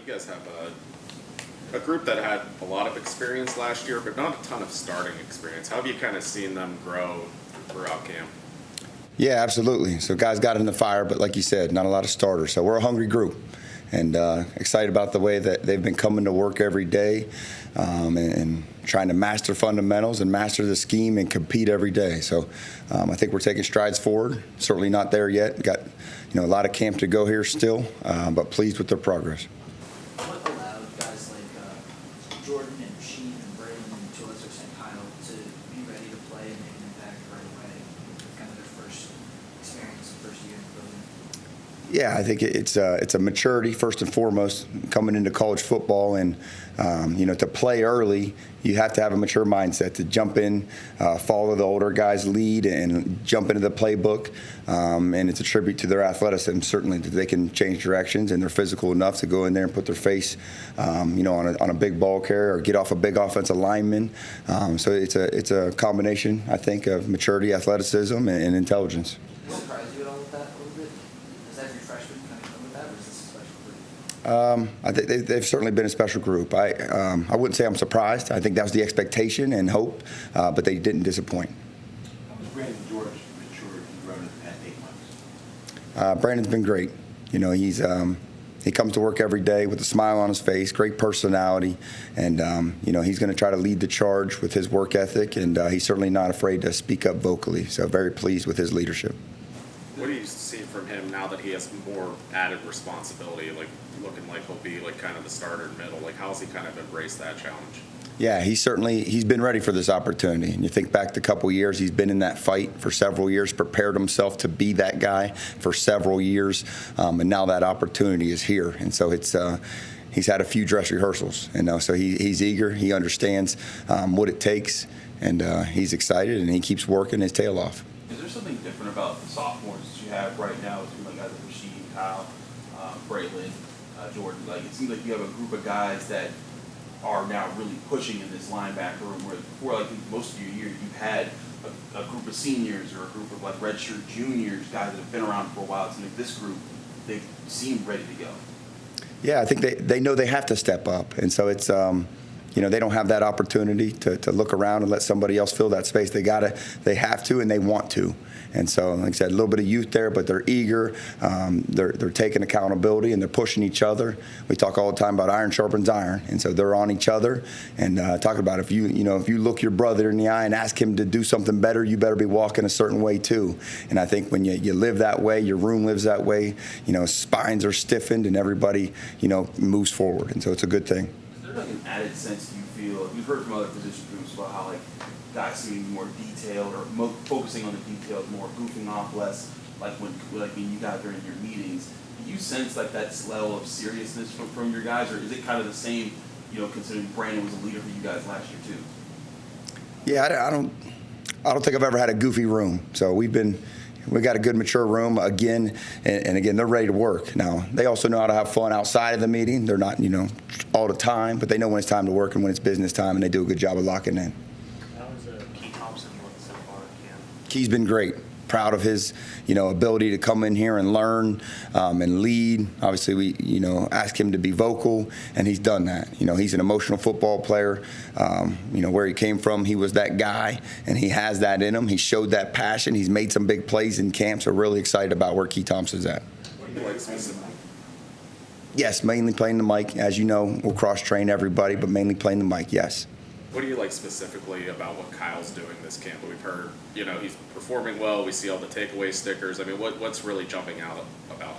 guys have a group that had a lot of experience last year, but not a ton of starting experience. How have you kind of seen them grow throughout camp? Yeah, absolutely. So guys got in the fire, but like you said, not a lot of starters. So we're a hungry group, and excited about the way that they've been coming to work every day, and trying to master fundamentals and master the scheme and compete every day. So I think we're taking strides forward. Certainly not there yet. Got a lot of camp to go here still, but pleased with their progress. What allowed guys like Jordan and Sheen and Braden and to a lesser extent Kyle to be ready to play and make an impact right away? Kind of their first experience, first year in the building. Yeah, I think it's a maturity first and foremost coming into college football, and to play early, you have to have a mature mindset to jump in, follow the older guys' lead, and jump into the playbook. And it's a tribute to their athleticism. Certainly, that they can change directions and they're physical enough to go in there and put their face, on a big ball carrier or get off a big offensive lineman. So it's a combination, I think, of maturity, athleticism, and intelligence. Surprised you at all with that a little bit? Is every freshman kind of come with that, or is this a special group? I think they've certainly been a special group. I wouldn't say I'm surprised. I think that was the expectation and hope, but they didn't disappoint. How was Brandon George matured and grown in the past 8 months? Brandon's been great. He comes to work every day with a smile on his face, great personality, and he's going to try to lead the charge with his work ethic, and he's certainly not afraid to speak up vocally. So very pleased with his leadership. What do you see from him now that he has more added responsibility, like looking like he'll be like kind of the starter in middle? Like how's he kind of embraced that challenge? Yeah, he's been ready for this opportunity. And you think back to a couple of years, he's been in that fight for several years, prepared himself to be that guy for several years, and now that opportunity is here. And so he's had a few dress rehearsals, so he's eager, he understands what it takes, and he's excited, and he keeps working his tail off. Is there something different about the sophomores that you have right now between like guys like Rasheed, Kyle, Braylon, Jordan? Like it seems like you have a group of guys that are now really pushing in this linebacker room, where before, like most of your year, you had a group of seniors or a group of like redshirt juniors, guys that have been around for a while. So like this group, they seem ready to go. Yeah, I think they know they have to step up, and so it's they don't have that opportunity to look around and let somebody else fill that space. They have to, and they want to. And so, like I said, a little bit of youth there, but they're eager. They're taking accountability, and they're pushing each other. We talk all the time about iron sharpens iron, and so they're on each other. And talking about if you look your brother in the eye and ask him to do something better, you better be walking a certain way too. And I think when you live that way, your room lives that way. Spines are stiffened, and everybody moves forward. And so it's a good thing. Is there like an added sense you feel? You've heard from other position groups about how like guys seem more detailed or focusing on the details more, goofing off less, like when you got during your meetings. Do you sense like that level of seriousness from your guys, or is it kind of the same? Considering Brandon was a leader for you guys last year too. Yeah, I don't think I've ever had a goofy room. So we got a good mature room again, and again they're ready to work. Now they also know how to have fun outside of the meeting. They're not all the time, but they know when it's time to work and when it's business time, and they do a good job of locking in. Key's been great. Proud of his, ability to come in here and learn and lead. Obviously, we, ask him to be vocal, and he's done that. He's an emotional football player. Where he came from, he was that guy, and he has that in him. He showed that passion. He's made some big plays in camp, so really excited about where Key Thompson's at. What do you like specifically? Yes, mainly playing the mic. As you know, we'll cross-train everybody, but mainly playing the mic, yes. What do you like specifically about what Kyle's doing this camp? We've heard, he's performing well. We see all the takeaway stickers. I mean, what's really jumping out about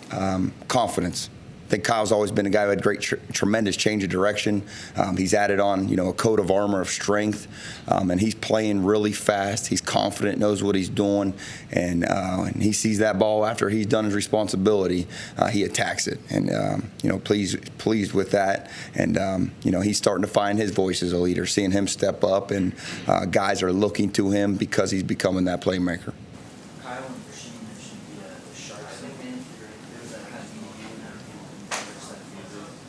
him? Confidence. I think Kyle's always been a guy who had great, tremendous change of direction. He's added on, a coat of armor of strength, and he's playing really fast. He's confident, knows what he's doing, and he sees that ball after he's done his responsibility. He attacks it, and pleased with that. And he's starting to find his voice as a leader, seeing him step up, and guys are looking to him because he's becoming that playmaker. Kyle and Rasheed mentioned the Sharks nickname. There's that kind of meaning in that.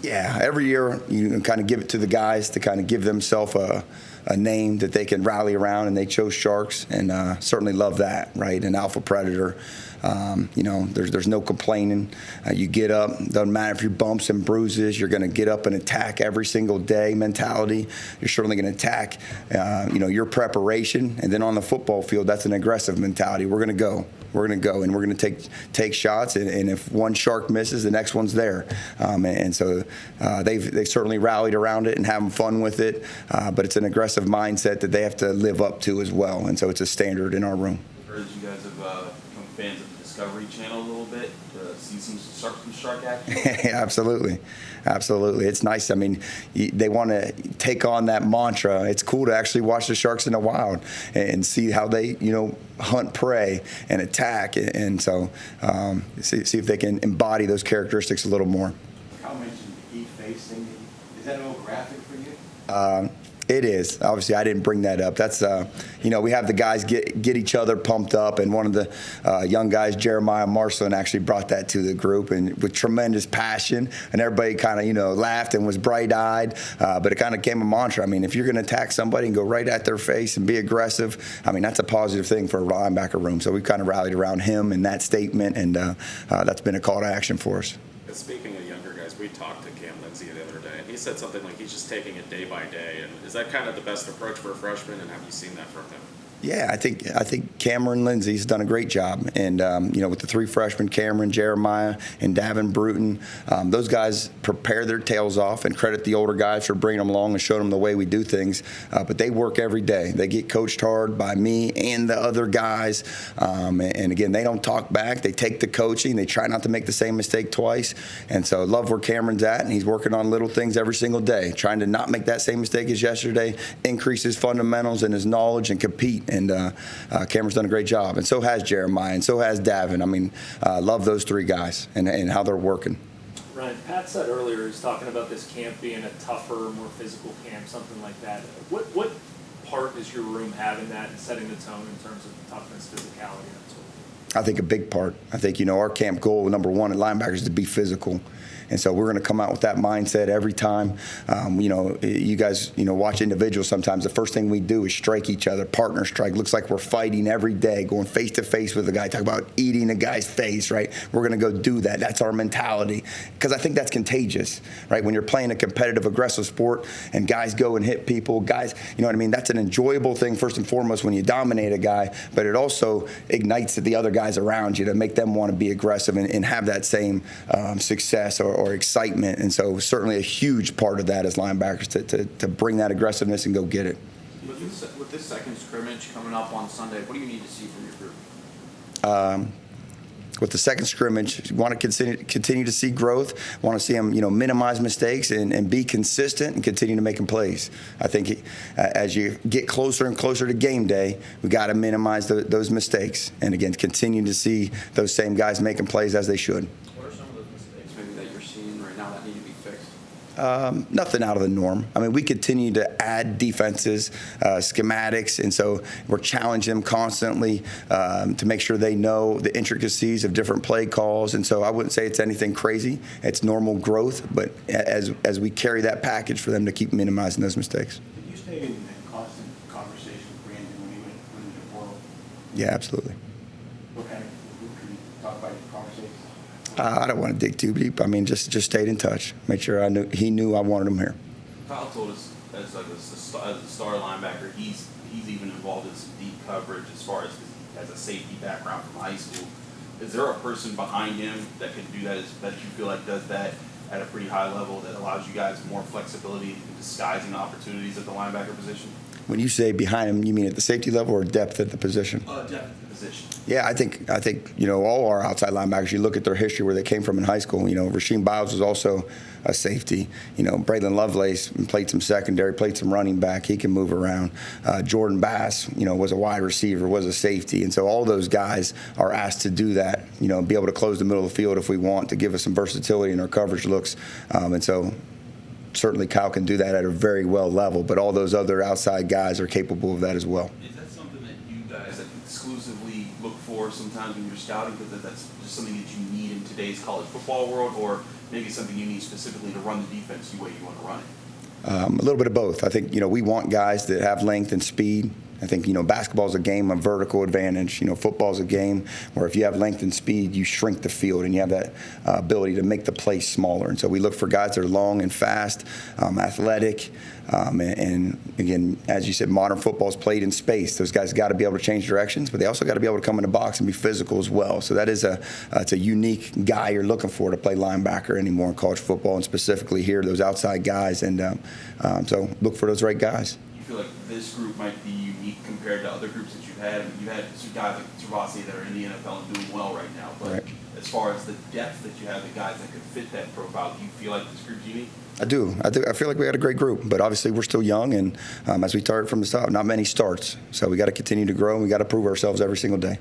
Yeah, every year you kind of give it to the guys to kind of give themselves a name that they can rally around, and they chose Sharks, and certainly love that, right? An alpha predator. There's no complaining. You get up, doesn't matter if you're bumps and bruises, you're going to get up and attack every single day mentality. You're certainly going to attack, your preparation. And then on the football field, that's an aggressive mentality. We're going to go. We're going to go, and we're going to take shots. And if one Shark misses, the next one's there. So they've certainly rallied around it and having fun with it. But it's an aggressive mindset that they have to live up to as well. And so it's a standard in our room. I've heard you guys have become fans of the Discovery Channel a little bit to see some shark action. Absolutely. It's nice. I mean, they want to take on that mantra. It's cool to actually watch the sharks in the wild and see how they, hunt prey and attack. And so see if they can embody those characteristics a little more. Kyle mentioned the heat face thing. Is that a little graphic for you? It is. Obviously, I didn't bring that up. That's, we have the guys get each other pumped up, and one of the young guys, Jeremiah Marcelin, actually brought that to the group, and with tremendous passion, and everybody kind of, laughed and was bright-eyed, but it kind of became a mantra. I mean, if you're going to attack somebody and go right at their face and be aggressive, I mean, that's a positive thing for a linebacker room. So we've kind of rallied around him and that statement, and that's been a call to action for us. Speaking of younger guys, we talked to Cam Lindsey the other day, and he said something like he's just taking it day by day. And is that kind of the best approach for a freshman? And have you seen that from him? Yeah, I think Cameron Lindsey's done a great job, and with the three freshmen, Cameron, Jeremiah, and Davin Bruton, those guys prepare their tails off, and credit the older guys for bringing them along and showing them the way we do things. But they work every day. They get coached hard by me and the other guys, and again, they don't talk back. They take the coaching. They try not to make the same mistake twice, and so I love where Cameron's at, and he's working on little things every single day, trying to not make that same mistake as yesterday, increase his fundamentals and his knowledge, and compete. And Cameron's done a great job, and so has Jeremiah, and so has Davin. I mean, love those three guys and how they're working. Ryan, Pat said earlier he's talking about this camp being a tougher, more physical camp, something like that. What part does your room have in that and setting the tone in terms of toughness, physicality, and that sort of thing? I think a big part. I think, our camp goal, number one at linebackers, is to be physical. And so we're going to come out with that mindset every time. You guys, watch individuals sometimes. The first thing we do is strike each other, partner strike. Looks like we're fighting every day, going face to face with a guy. Talk about eating a guy's face, right? We're going to go do that. That's our mentality. Because I think that's contagious, right? When you're playing a competitive, aggressive sport and guys go and hit people, guys, you know what I mean? That's an enjoyable thing, first and foremost, when you dominate a guy. But it also ignites the other guys around you to make them want to be aggressive and have that same success or excitement. And so certainly a huge part of that as linebackers to bring that aggressiveness and go get it. With this second scrimmage coming up on Sunday, what do you need to see from your group? With the second scrimmage, you want to continue to see growth, want to see them, minimize mistakes and be consistent and continue to make them plays. I think as you get closer and closer to game day, we got to minimize those mistakes. And again, continue to see those same guys making plays as they should. What are some of those mistakes maybe that you're seeing right now that need to be fixed? Nothing out of the norm. I mean, we continue to add defenses, schematics, and so we're challenging them constantly to make sure they know the intricacies of different play calls. And so I wouldn't say it's anything crazy. It's normal growth, but as we carry that package for them to keep minimizing those mistakes. Did you stay in constant conversation with Brandon when he went into the portal? Yeah, absolutely. What kind of, can you talk about your conversations? I don't want to dig too deep. I mean, just stayed in touch. Made sure he knew I wanted him here. Kyle told us as a star linebacker, he's even involved in some deep coverage as far as a safety background from high school. Is there a person behind him that can do that that you feel like does that at a pretty high level that allows you guys more flexibility in disguising opportunities at the linebacker position? When you say behind him, you mean at the safety level or depth at the position? Depth at the position. Yeah, I think all our outside linebackers, you look at their history where they came from in high school. Rasheem Biles was also a safety. Braylon Lovelace played some secondary, played some running back. He can move around. Jordan Bass, was a wide receiver, was a safety. And so all those guys are asked to do that, be able to close the middle of the field if we want, to give us some versatility in our coverage looks. And so certainly Kyle can do that at a very well level, but all those other outside guys are capable of that as well. Is that something that you guys exclusively look for sometimes when you're scouting, because that's just something that you need in today's college football world, or maybe something you need specifically to run the defense the way you want to run it? A little bit of both. I think, we want guys that have length and speed. I think, basketball is a game of vertical advantage. Football is a game where if you have length and speed, you shrink the field and you have that ability to make the play smaller. And so we look for guys that are long and fast, athletic, and again, as you said, modern football is played in space. Those guys got to be able to change directions, but they also got to be able to come in the box and be physical as well. So that is it's a unique guy you're looking for to play linebacker anymore in college football, and specifically here, those outside guys. And so look for those right guys. You feel like this group might be unique compared to other groups that you've had? I mean, you've had some guys like Travasi that are in the NFL and doing well right now, but Right. as far as the depth that you have, the guys that could fit that profile, do you feel like this group's unique? I do. I feel like we had a great group, but obviously we're still young, and as we started from the top, not many starts. So we got to continue to grow, and we got to prove ourselves every single day.